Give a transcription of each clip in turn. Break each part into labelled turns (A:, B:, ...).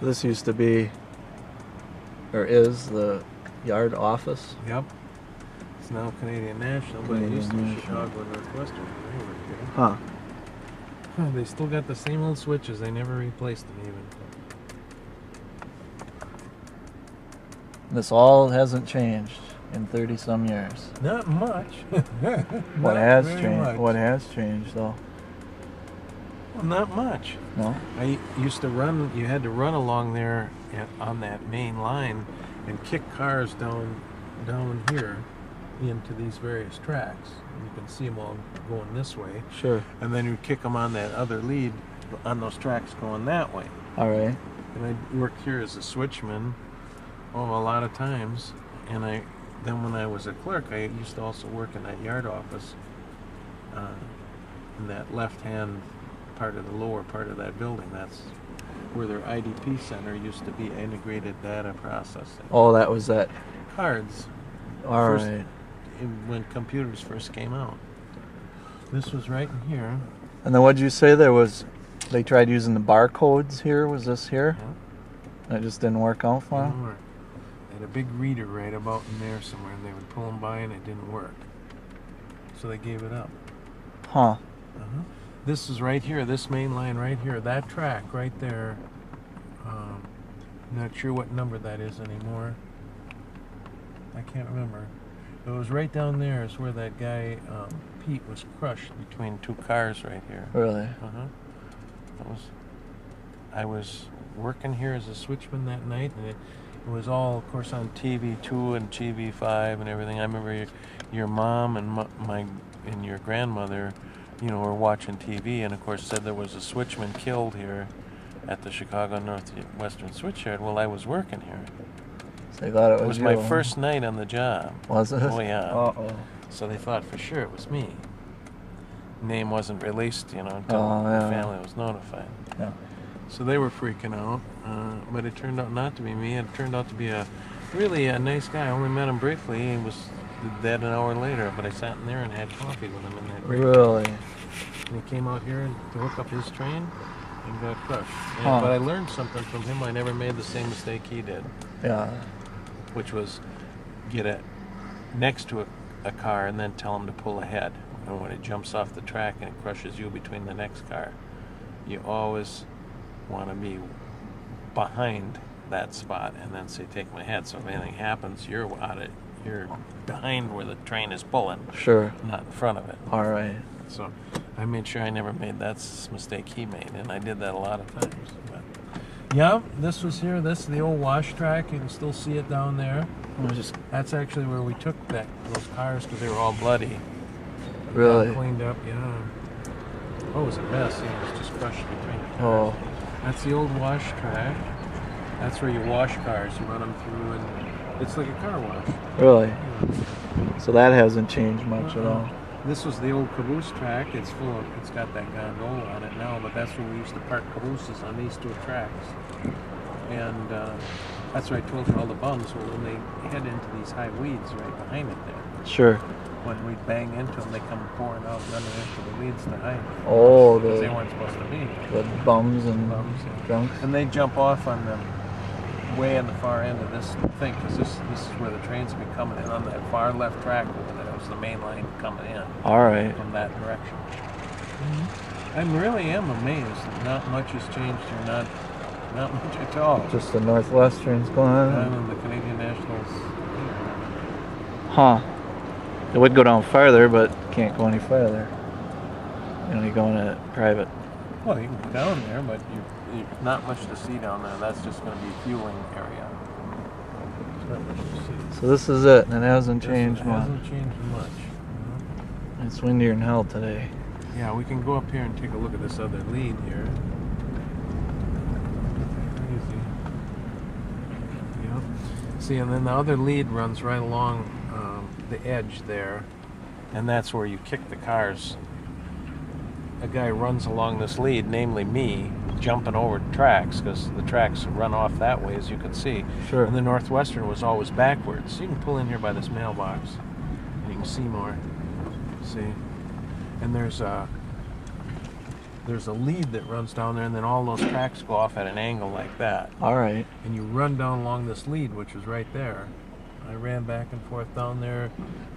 A: So this used to be, or is, the yard office?
B: Yep. It's now Canadian National, but it used to be Chicago Northwestern.
A: Huh.
B: They still got the same old switches. They never replaced them even.
A: This all hasn't changed in 30-some years.
B: Not much.
A: What has changed? What has changed, though?
B: Well, not much.
A: No.
B: I used to run. You had to run along there on that main line and kick cars down here into these various tracks. You can see them all going this way.
A: Sure.
B: And then you kick them on that other lead on those tracks going that way.
A: All right.
B: And I worked here as a switchman a lot of times. And then when I was a clerk, I used to also work in that yard office in that left-hand part of the lower part of that building. That's where their IDP center used to be, integrated data processing.
A: Oh, that was that.
B: Cards.
A: All right.
B: When computers first came out. This was right in here.
A: And then what'd you say there was? They tried using the barcodes here. Was this here?
B: Yeah.
A: It just didn't work out for them?
B: They had a big reader right about in there somewhere, and they would pull them by and it didn't work. So they gave it up.
A: Huh.
B: This is right here, this main line right here, that track right there. Not sure what number that is anymore. I can't remember. It was right down there is where that guy, Pete, was crushed between two cars right here.
A: Really?
B: I was working here as a switchman that night, and it was all, of course, on TV2 and TV5 and everything. I remember your mom and your grandmother, were watching TV, and of course said there was a switchman killed here at the Chicago Northwestern Switchyard. Well, I was working here.
A: So they thought it was
B: you. My first night on the job.
A: Was it?
B: Oh, yeah.
A: Uh-oh.
B: So they thought for sure it was me. Name wasn't released, until the family was notified.
A: Yeah.
B: So they were freaking out, but it turned out not to be me. It turned out to be really a nice guy. I only met him briefly. He was dead an hour later, but I sat in there and had coffee with him in that break.
A: Really?
B: And he came out here to hook up his train and got crushed. But I learned something from him. I never made the same mistake he did.
A: Yeah.
B: Which was get next to a car and then tell him to pull ahead. And when it jumps off the track and it crushes you between the next car, you always want to be behind that spot and then say, take my head. So if anything happens, you're behind where the train is pulling.
A: Sure.
B: Not in front of it.
A: All right.
B: So I made sure I never made that mistake he made, and I did that a lot of times. But yeah, this was here. This is the old wash track. You can still see it down there. That's actually where we took those cars because they were all bloody.
A: Really?
B: Cleaned up, yeah. Oh, it was a mess. It was just crushed between the cars.
A: Oh.
B: That's the old wash track. That's where you wash cars. You run them through, and it's like a car wash.
A: Really? Yeah. So that hasn't changed much at all.
B: This was the old caboose track. It's got that gondola on it now, but that's where we used to park cabooses on these two tracks. And that's where I told you all the bums. Well, when they head into these high weeds right behind it there.
A: Sure.
B: When we bang into them, they come pouring out, running into the weeds to hide.
A: Oh,
B: because they weren't supposed to be.
A: The bums and drunks.
B: And they jump off on the way on the far end of this thing, because this is where the trains will be coming in on that far left track. That was the main line coming in.
A: All right.
B: From that direction. I really am amazed that not much has changed here. Not much at all.
A: Just the Northwestern's going on.
B: And the Canadian Nationals.
A: Huh. It would go down farther, but can't go any farther. You go in a private.
B: Well, you can go down there, but you not much to see down there. That's just going to be a fueling area. There's not much to see.
A: So this is it, and it hasn't changed much.
B: It hasn't changed much.
A: It's windier than hell today.
B: Yeah, we can go up here and take a look at this other lead here. Crazy. Yep. See, and then the other lead runs right along the edge there, and that's where you kick the cars. A guy runs along this lead, namely me, jumping over tracks, because the tracks run off that way, as you can see.
A: Sure.
B: And the Northwestern was always backwards. So you can pull in here by this mailbox, and you can see more. See? And there's there's a lead that runs down there, and then all those tracks go off at an angle like that.
A: All right.
B: And you run down along this lead, which was right there. I ran back and forth down there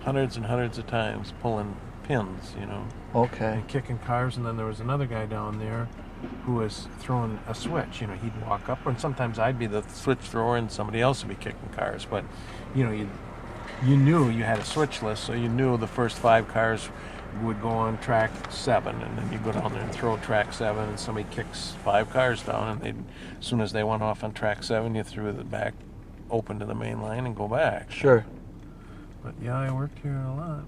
B: hundreds and hundreds of times, pulling pins, you know,
A: Okay.
B: and kicking cars. And then there was another guy down there who was throwing a switch. You know, he'd walk up, and sometimes I'd be the switch thrower and somebody else would be kicking cars. But, you know, you knew you had a switch list, so you knew the first 5 cars would go on track 7, and then you go down there and throw track 7, and somebody kicks 5 cars down, and as soon as they went off on track 7, you threw the back open to the main line and go back.
A: Sure.
B: But yeah, I worked here a lot.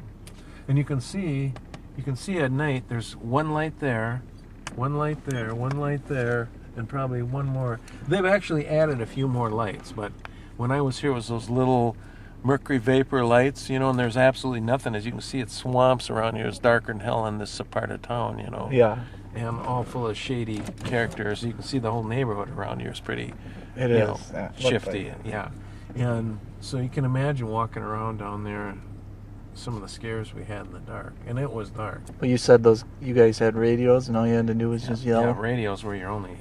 B: And you can see at night there's one light there, one light there, one light there, and probably one more. They've actually added a few more lights, but when I was here it was those little mercury vapor lights, you know, and there's absolutely nothing. As you can see, it's swamps around here. It's darker than hell in this part of town, you know.
A: Yeah.
B: And all full of shady characters. You can see the whole neighborhood around here is pretty,
A: It
B: you
A: is.
B: know,
A: Yeah, looks
B: shifty.
A: like it.
B: Yeah. And so you can imagine walking around down there, some of the scares we had in the dark. And it was dark.
A: But you said you guys had radios, and all you had to do was just yell.
B: Yeah, radios were your only,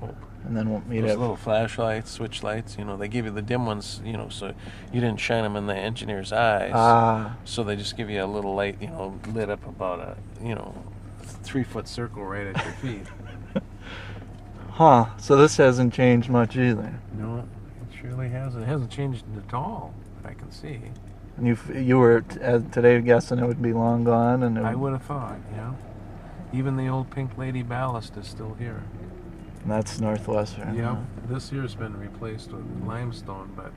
B: hope.
A: And then you'd
B: Those
A: have
B: little flashlights, switch lights, you know, they give you the dim ones, you know, so you didn't shine them in the engineer's eyes.
A: Ah.
B: So they just give you a little light, you know, lit up about a, 3-foot circle right at your feet.
A: Huh. So this hasn't changed much either.
B: No, it surely hasn't. It hasn't changed at all, that I can see.
A: And you were today guessing it would be long gone, and
B: I would have thought, yeah. Even the old Pink Lady ballast is still here.
A: That's Northwestern.
B: Yep.
A: Huh?
B: This year's been replaced with limestone, but